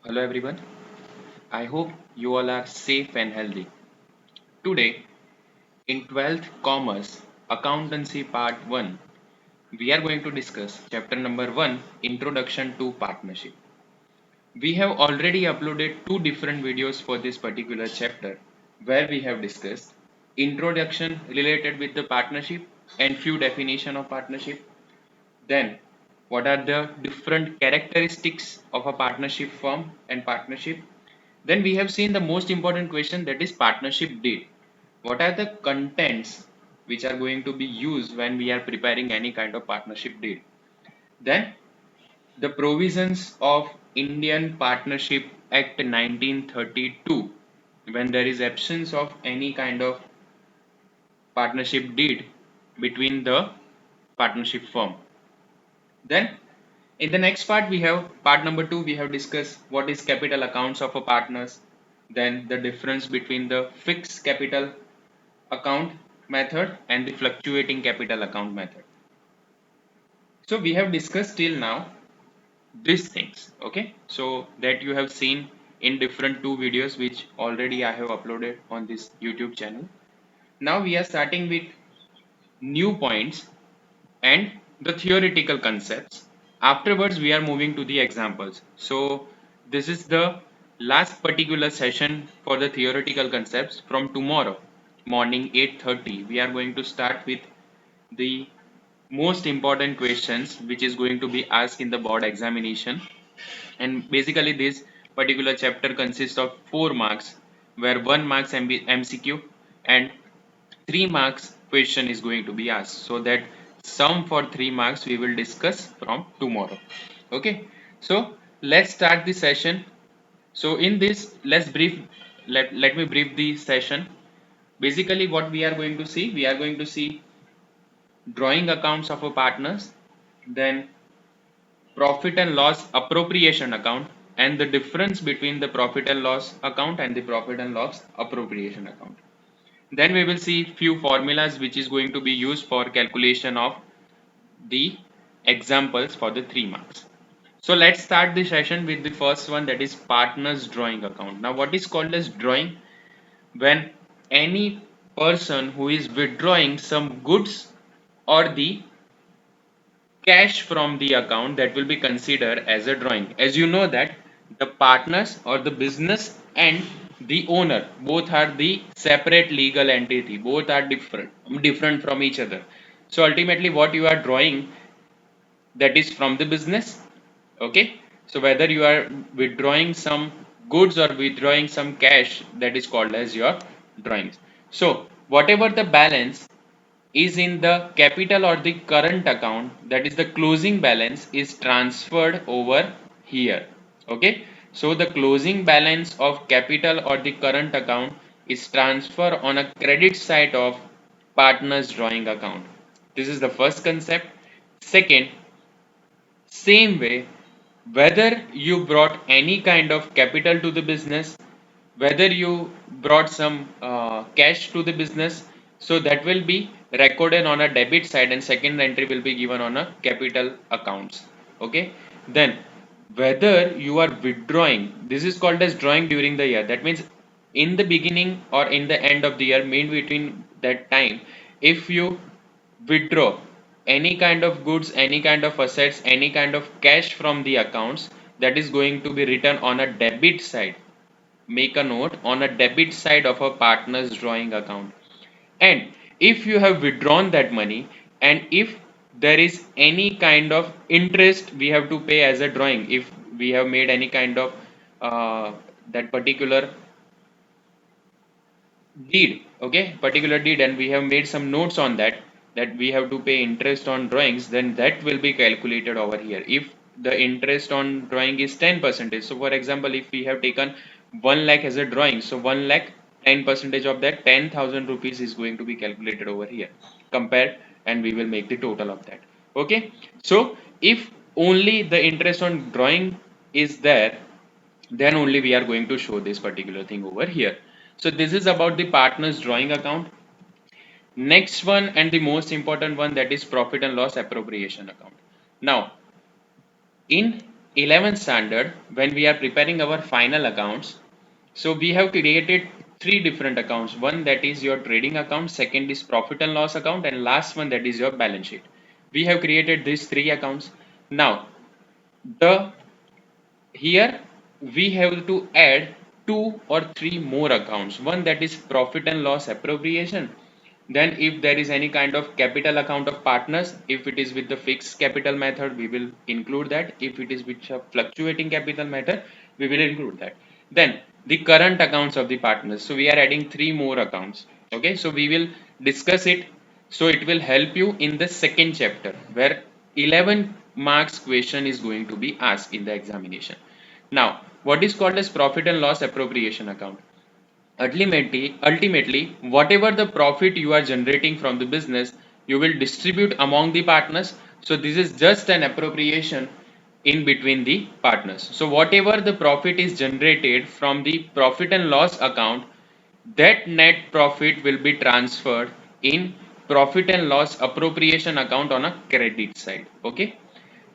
Hello everyone. I hope you all are safe and healthy. Today, in 12th Commerce Accountancy Part 1, we are going to discuss chapter number 1, Introduction to Partnership. We have already uploaded two different videos for this particular chapter where we have discussed introduction related with the partnership and few definition of partnership. Then, what are the different characteristics of a partnership firm and partnership? Then we have seen the most important question, that is partnership deed. What are the contents which are going to be used when we are preparing any kind of partnership deed? Then the provisions of Indian Partnership Act 1932, when there is absence of any kind of partnership deed between the partnership firm. Then in the next part, we have part number 2, we have discussed what is capital accounts of a partners, then the difference between the fixed capital account method and the fluctuating capital account method. So we have discussed till now these things, okay? So that you have seen in different two videos which already I have uploaded on this YouTube channel. Now we are starting with new points and the theoretical concepts. Afterwards, we are moving to the examples. So this is the last particular session for the theoretical concepts. From tomorrow morning 8:30, we are going to start with the most important questions which is going to be asked in the board examination. And basically this particular chapter consists of 4 marks, where 1 marks MCQ and 3 marks question is going to be asked, so that sum for 3 marks we will discuss from tomorrow. Okay, so let's start the session. So in this, let me brief the session. Basically what we are going to see, we are going to see drawing accounts of a partners, then profit and loss appropriation account, and the difference between the profit and loss account and the profit and loss appropriation account. Then we will see few formulas which is going to be used for calculation of the examples for the 3 marks. So let's start the session with the first one, that is partners drawing account. Now what is called as drawing? When any person who is withdrawing some goods or the cash from the account, that will be considered as a drawing. As you know that the partners or the business and the owner both are the separate legal entity, both are different from each other. So ultimately what you are drawing, that is from the business. Okay, so whether you are withdrawing some goods or withdrawing some cash, that is called as your drawings. So whatever the balance is in the capital or the current account, that is the closing balance, is transferred over here. Okay, so the closing balance of capital or the current account is transferred on a credit side of partners drawing account. This is the first concept. Second, same way, whether you brought any kind of capital to the business, whether you brought some cash to the business, so that will be recorded on a debit side and second entry will be given on a capital accounts. Okay, then whether you are withdrawing, this is called as drawing during the year. That means in the beginning or in the end of the year, mean between that time, if you withdraw any kind of goods, any kind of assets, any kind of cash from the accounts, that is going to be written on a debit side. Make a note, on a debit side of a partner's drawing account. And if you have withdrawn that money, and if there is any kind of interest we have to pay as a drawing, if we have made any kind of that particular deed, okay, particular deed, and we have made some notes on that, that we have to pay interest on drawings, then that will be calculated over here. If the interest on drawing is 10%, so for example if we have taken 1 lakh as a drawing, so 1 lakh 10% of that 10,000 rupees is going to be calculated over here, compared, and we will make the total of that. Okay, so if only the interest on drawing is there, then only we are going to show this particular thing over here. So this is about the partners drawing account. Next one, and the most important one, that is profit and loss appropriation account. Now in 11th standard, when we are preparing our final accounts, so we have created three different accounts. One that is your trading account, second is profit and loss account, and last one that is your balance sheet. We have created these three accounts. Now, the here we have to add two or three more accounts. One that is profit and loss appropriation. Then if there is any kind of capital account of partners, if it is with the fixed capital method, we will include that. If it is with a fluctuating capital method, we will include that. Then the current accounts of the partners. So we are adding three more accounts. Okay, so we will discuss it. So it will help you in the second chapter where 11 marks question is going to be asked in the examination. Now, what is called as profit and loss appropriation account? Ultimately, whatever the profit you are generating from the business, you will distribute among the partners. So this is just an appropriation in between the partners. So whatever the profit is generated from the profit and loss account, that net profit will be transferred in profit and loss appropriation account on a credit side. Okay,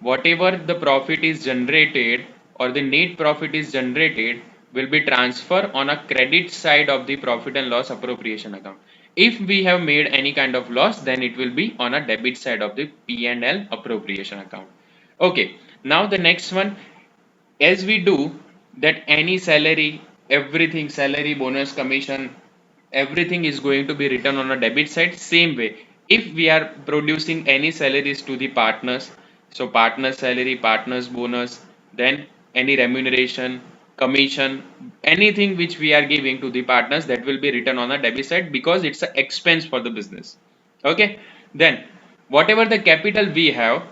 whatever the profit is generated or the net profit is generated will be transferred on a credit side of the profit and loss appropriation account. If we have made any kind of loss, then it will be on a debit side of the P&L appropriation account. Okay, now the next one, as we do that, any salary, everything, salary, bonus, commission, everything is going to be written on a debit side. Same way, if we are producing any salaries to the partners, so partners salary, partners bonus, then any remuneration, commission, anything which we are giving to the partners, that will be written on a debit side because it's an expense for the business. Okay, then whatever the capital we have,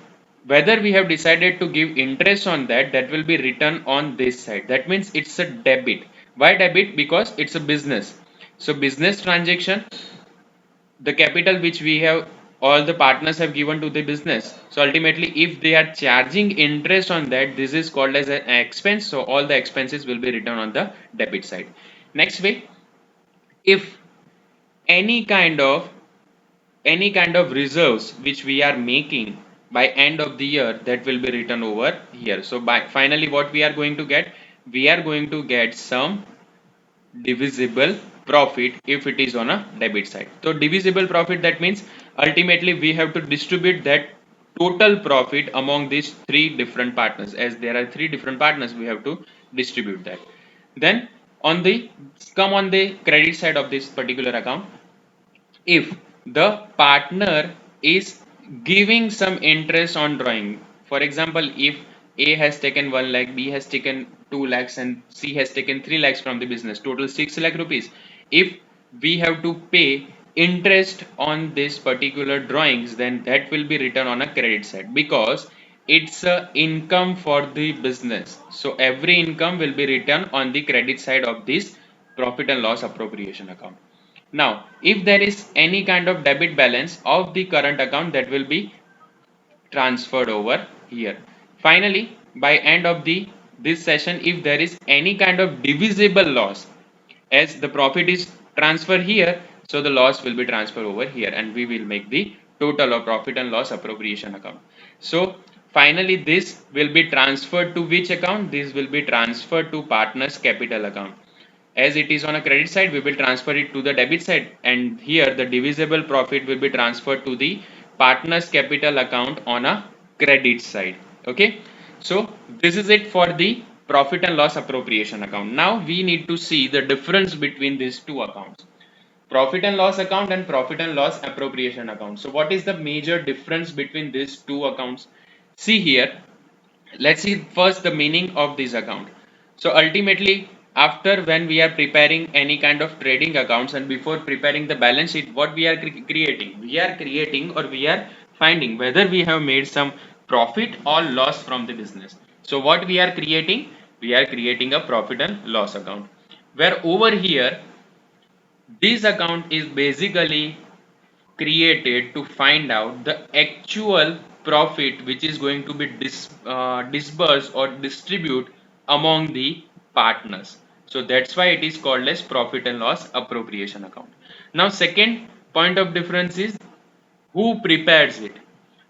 whether we have decided to give interest on that, that will be written on this side. That means it's a debit. Why debit? Because it's a business. So business transaction, the capital which we have, all the partners have given to the business, so ultimately if they are charging interest on that, this is called as an expense. So all the expenses will be written on the debit side. Next way, if any kind of reserves which we are making by end of the year, that will be written over here. So by finally what we are going to get, we are going to get some divisible profit if it is on a debit side. So divisible profit, that means ultimately we have to distribute that total profit among these three different partners. As there are three different partners, we have to distribute that. Then on the come on the credit side of this particular account, if the partner is giving some interest on drawing, for example, if A has taken 1 lakh, B has taken 2 lakhs, and C has taken 3 lakhs from the business, total 6 lakh rupees. If we have to pay interest on this particular drawings, then that will be written on a credit side because it's a income for the business. So every income will be written on the credit side of this profit and loss appropriation account. Now, if there is any kind of debit balance of the current account, that will be transferred over here. Finally, by end of the this session, if there is any kind of divisible loss, as the profit is transferred here, so the loss will be transferred over here, and we will make the total of profit and loss appropriation account. So finally, this will be transferred to which account? This will be transferred to partners capital account. As it is on a credit side, we will transfer it to the debit side, and here the divisible profit will be transferred to the partners capital account on a credit side. Okay, so this is it for the profit and loss appropriation account. Now we need to see the difference between these two accounts, profit and loss account and profit and loss appropriation account. So what is the major difference between these two accounts? See here, let's see first the meaning of this account. So ultimately, after when we are preparing any kind of trading accounts and before preparing the balance sheet, what we are creating, we are creating or we are finding whether we have made some profit or loss from the business. So what we are creating, we are creating a profit and loss account, where over here this account is basically created to find out the actual profit which is going to be disbursed or distribute among the partners. So that's why it is called as profit and loss appropriation account. Now second point of difference is who prepares it.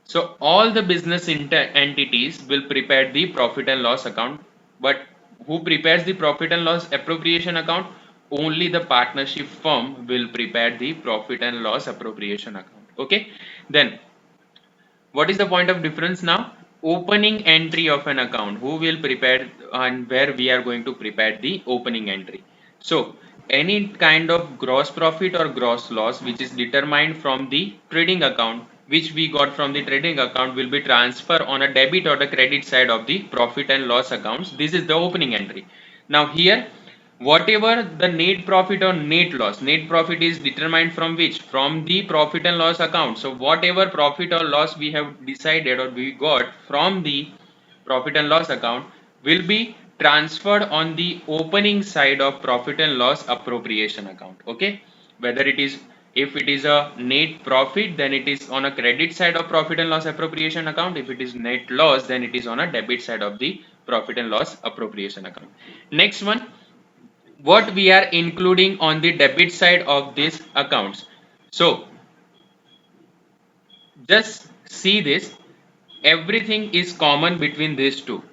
So all the business entities will prepare the profit and loss account, but who prepares the profit and loss appropriation account? Only the partnership firm will prepare the profit and loss appropriation account. Okay, then what is the point of difference now? Opening entry of an account. Who will prepare and where we are going to prepare the opening entry? So any kind of gross profit or gross loss which is determined from the trading account, which we got from the trading account, will be transferred on a debit or the credit side of the profit and loss accounts. This is the opening entry. Now here, whatever the net profit or net profit is determined from which? From the profit and loss account. So whatever profit or loss we have decided or we got from the profit and loss account will be transferred on the opening side of profit and loss appropriation account. Okay, whether it is, if it is a net profit, then it is on a credit side of profit and loss appropriation account. If it is net loss, then it is on a debit side of the profit and loss appropriation account. Next one, what we are including on the debit side of these accounts. So just see this, everything is common between these two.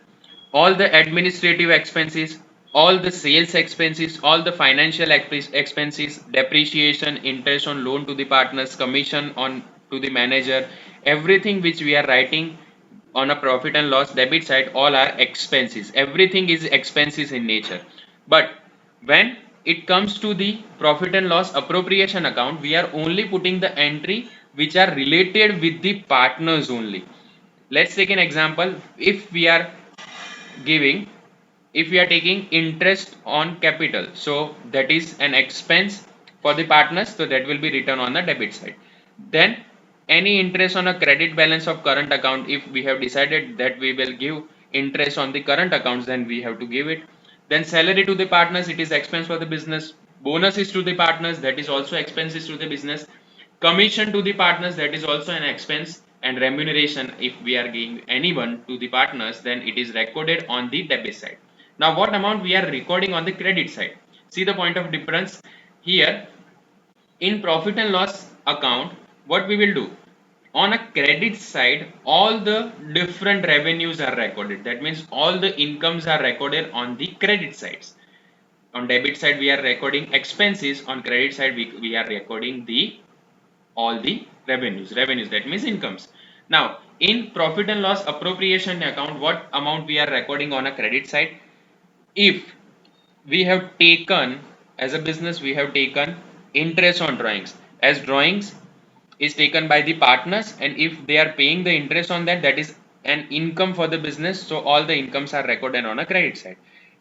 All the administrative expenses, all the sales expenses, all the financial expenses, depreciation, interest on loan to the partners, commission on to the manager, everything which we are writing on a profit and loss debit side, all are expenses. Everything is expenses in nature. But when it comes to the profit and loss appropriation account, we are only putting the entry which are related with the partners only. Let's take an example. If we are giving, if we are taking interest on capital, so that is an expense for the partners, so that will be written on the debit side. Then any interest on a credit balance of current account, if we have decided that we will give interest on the current accounts, then we have to give it. Then salary to the partners, it is expense for the business. Bonuses to the partners, that is also expenses to the business. Commission to the partners, that is also an expense. And remuneration, if we are giving anyone to the partners, then it is recorded on the debit side. Now what amount we are recording on the credit side? See the point of difference here. In profit and loss account, what we will do, on a credit side, all the different revenues are recorded. That means all the incomes are recorded on the credit sides. On debit side we are recording expenses, on credit side we are recording the all the revenues, that means incomes. Now in profit and loss appropriation account, what amount we are recording on a credit side? If we have taken, as a business we have taken interest on drawings, as drawings is taken by the partners, and if they are paying the interest on that, that is an income for the business, so all the incomes are recorded on a credit side.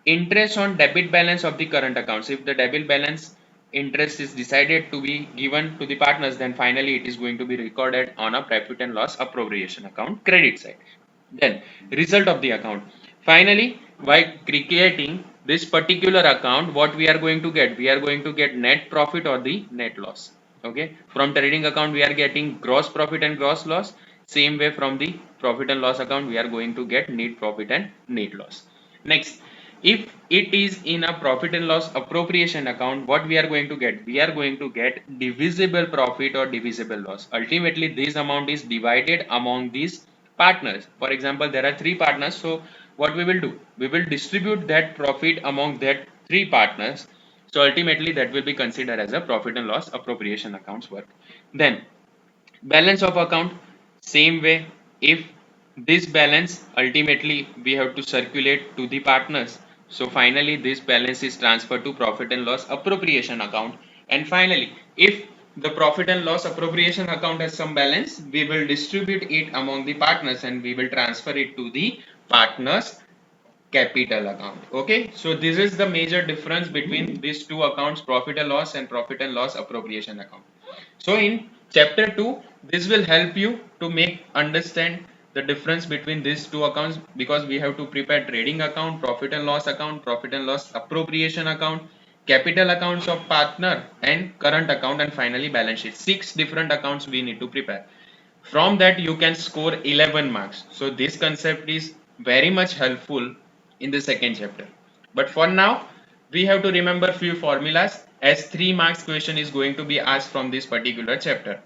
Interest on debit balance of the current accounts, if the debit balance interest is decided to be given to the partners, then finally it is going to be recorded on a profit and loss appropriation account credit side. Then result of the account. Finally, by creating this particular account, what we are going to get? We are going to get net profit or the net loss. Okay, from trading account we are getting gross profit and gross loss. Same way from the profit and loss account we are going to get net profit and net loss. Next, if it is in a profit and loss appropriation account, what we are going to get? We are going to get divisible profit or divisible loss. Ultimately this amount is divided among these partners. For example, there are three partners, so what we will do, we will distribute that profit among that three partners. So ultimately that will be considered as a profit and loss appropriation accounts work. Then balance of account, same way, if this balance ultimately we have to circulate to the partners, so finally this balance is transferred to profit and loss appropriation account. And finally, if the profit and loss appropriation account has some balance, we will distribute it among the partners and we will transfer it to the partners capital account. Okay, so this is the major difference between these two accounts, profit and loss and profit and loss appropriation account. So in chapter 2, this will help you to make understand the difference between these two accounts, because we have to prepare trading account, profit and loss account, profit and loss appropriation account, capital accounts of partner, and current account, and finally balance sheet. 6 different accounts we need to prepare. From that you can score 11 marks. So this concept is very much helpful in the second chapter. But for now, we have to remember few formulas, as 3 marks question is going to be asked from this particular chapter.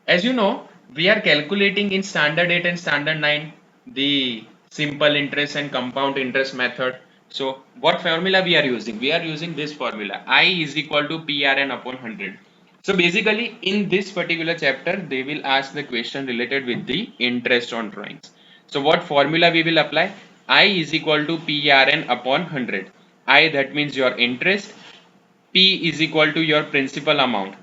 As you know, we are calculating in standard 8 and standard 9 the simple interest and compound interest method. So what formula we are using? We are using this formula, I is equal to PRN upon 100. So basically in this particular chapter they will ask the question related with the interest on drawings. So what formula we will apply? I is equal to PRN upon 100. I, that means your interest, P is equal to your principal amount,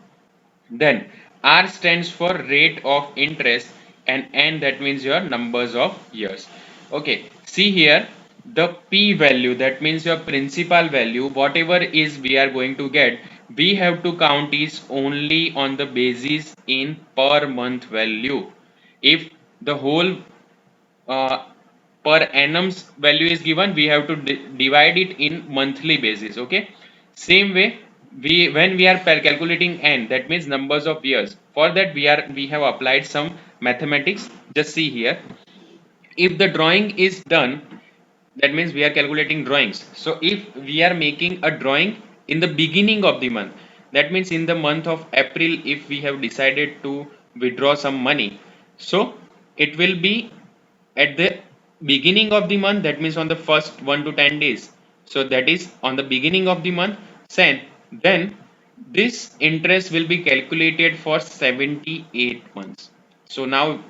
then R stands for rate of interest, and N, that means your numbers of years. Okay, see here the P value, that means your principal value, whatever is we are going to get, we have to count is only on the basis in per month value. If the whole uh, per annum's value is given, we have to divide it in monthly basis. Okay, same way we, when we are calculating n, that means numbers of years, for that we have applied some mathematics. Just see here, if the drawing is done, that means we are calculating drawings. So if we are making a drawing in the beginning of the month, that means in the month of April, if we have decided to withdraw some money, so it will be at the beginning of the month, that means on the first 1 to 10 days. So that is on the beginning of the month. Then this interest will be calculated for 78 months. So now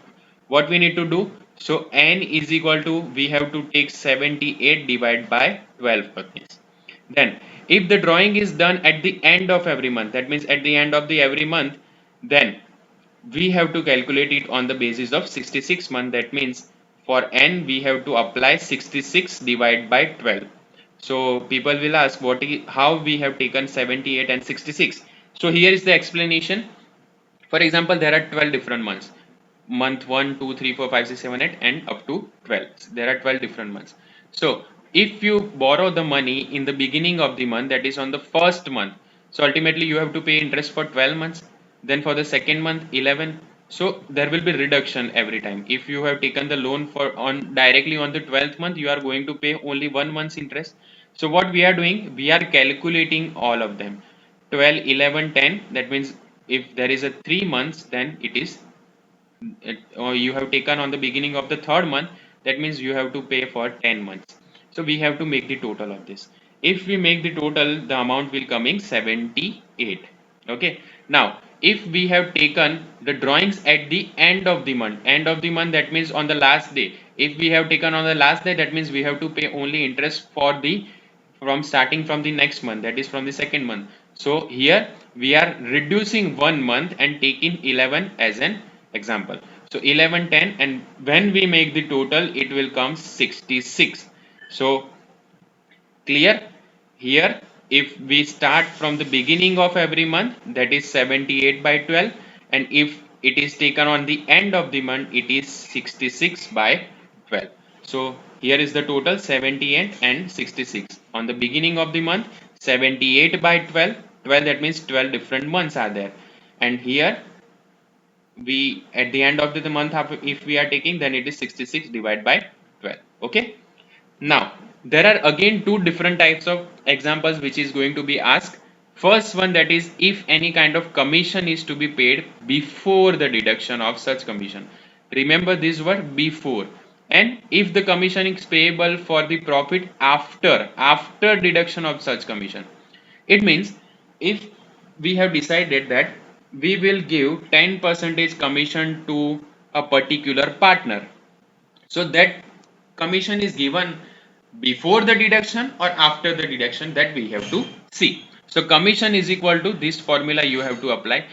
what we need to do? So n is equal to, we have to take 78 divided by 12 percent. Then if the drawing is done at the end of every month, that means at the end of the every month, then we have to calculate it on the basis of 66 month. That means for n we have to apply 66 divided by 12. So people will ask what is, how we have taken 78 and 66. So here is the explanation. For example, there are 12 different months. Month 1, 2, 3, 4, 5, 6, 7, 8, and up to 12. There are 12 different months. So if you borrow the money in the beginning of the month, that is on the first month, so ultimately you have to pay interest for 12 months. Then for the second month, 11. So there will be reduction every time. If you have taken the loan for on directly on the 12th month, you are going to pay only 1 month's interest. So what we are doing, we are calculating all of them. 12, 11, 10. That means if there is a 3 months, then it is or you have taken on the beginning of the third month, that means you have to pay for 10 months. So we have to make the total of this. If we make the total, the amount will coming 78. Okay, now if we have taken the drawings at the end of the month, that means on the last day, if we have taken on the last day, that means we have to pay only interest for the from starting from the next month, that is from the second month. So here we are reducing 1 month and taking 11 as an example. So 11, 10, and when we make the total, it will come 66. So clear here, if we start from the beginning of every month, that is 78 by 12, and if it is taken on the end of the month, it is 66 by 12. So here is the total 78 and 66 on the beginning of the month, 78 by 12, 12, that means 12 different months are there, and here we at the end of the month, if we are taking, then it is 66 divided by 12. Okay, now there are again two different types of examples which is going to be asked. First one, that is if any kind of commission is to be paid before the deduction of such commission. Remember this word, before. And if the commission is payable for the profit after deduction of such commission. It means if we have decided that we will give 10 percentage commission to a particular partner, so that commission is given before the deduction or after the deduction, that we have to see. So commission is equal to this formula you have to apply,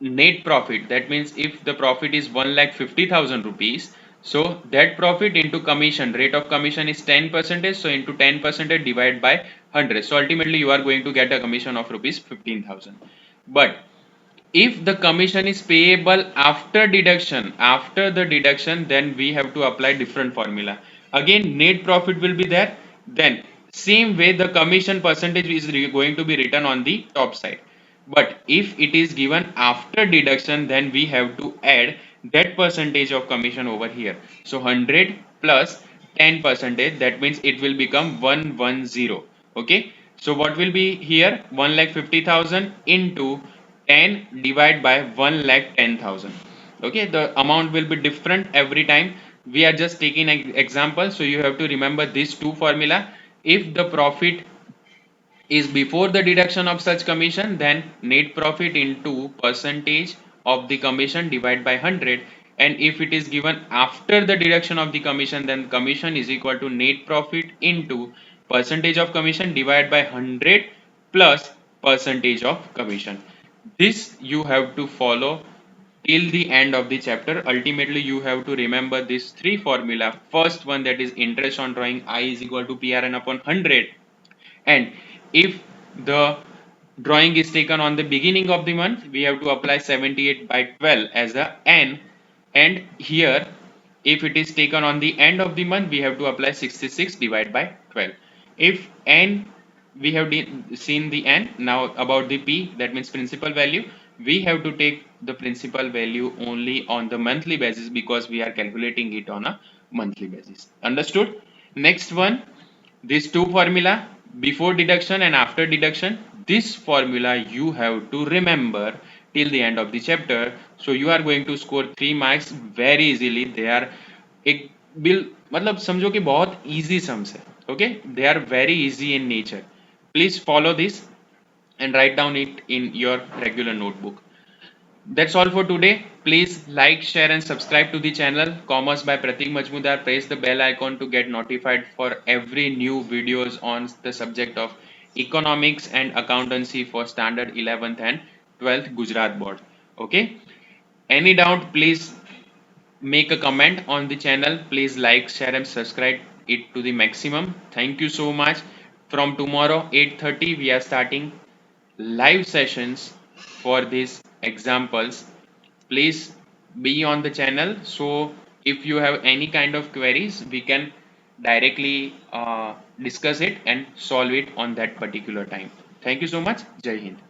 net profit. That means if the profit is 1,50,000 rupees, so that profit into commission, rate of commission is 10 percentage, so into 10 percentage divided by 100, so ultimately you are going to get a commission of rupees 15,000. But if the commission is payable after the deduction, then we have to apply different formula. Again net profit will be there, then same way the commission percentage is going to be written on the top side. But if it is given after deduction, then we have to add that percentage of commission over here. So 100 plus 10 percentage, that means it will become 110. Okay, so what will be here, 1,50,000 into 10 divided by 1,10,000. Okay, the amount will be different every time. We are just taking an example, so you have to remember these two formula. If the profit is before the deduction of such commission, then net profit into percentage of the commission divided by 100. And if it is given after the deduction of the commission, then commission is equal to net profit into percentage of commission divided by 100 plus percentage of commission. This you have to follow till the end of the chapter. Ultimately, you have to remember these three formula. First one, that is interest on drawing, I is equal to PRN upon 100. And if the drawing is taken on the beginning of the month, we have to apply 78 by 12 as a n. And here, if it is taken on the end of the month, we have to apply 66 divided by 12. If n, we have seen the n. Now about the p, that means principal value, we have to take the principal value only on the monthly basis because we are calculating it on a monthly basis. Understood? Next one, these two formula, before deduction and after deduction, this formula you have to remember till the end of the chapter. So you are going to score 3 marks very easily. They are एक bill मतलब समझो कि बहुत easy sums है. Okay, they are very easy in nature. Please follow this and write down it in your regular notebook. That's all for today. Please like, share and subscribe to the channel Commerce by Pratik Majmudar. Press the bell icon to get notified for every new videos on the subject of economics and accountancy for standard 11th and 12th Gujarat board. Okay. Any doubt, please make a comment on the channel. Please like, share and subscribe it to the maximum. Thank you so much. From tomorrow 8:30 we are starting live sessions for these examples. Please be on the channel, so if you have any kind of queries, we can directly discuss it and solve it on that particular time. Thank you so much. Jai Hind.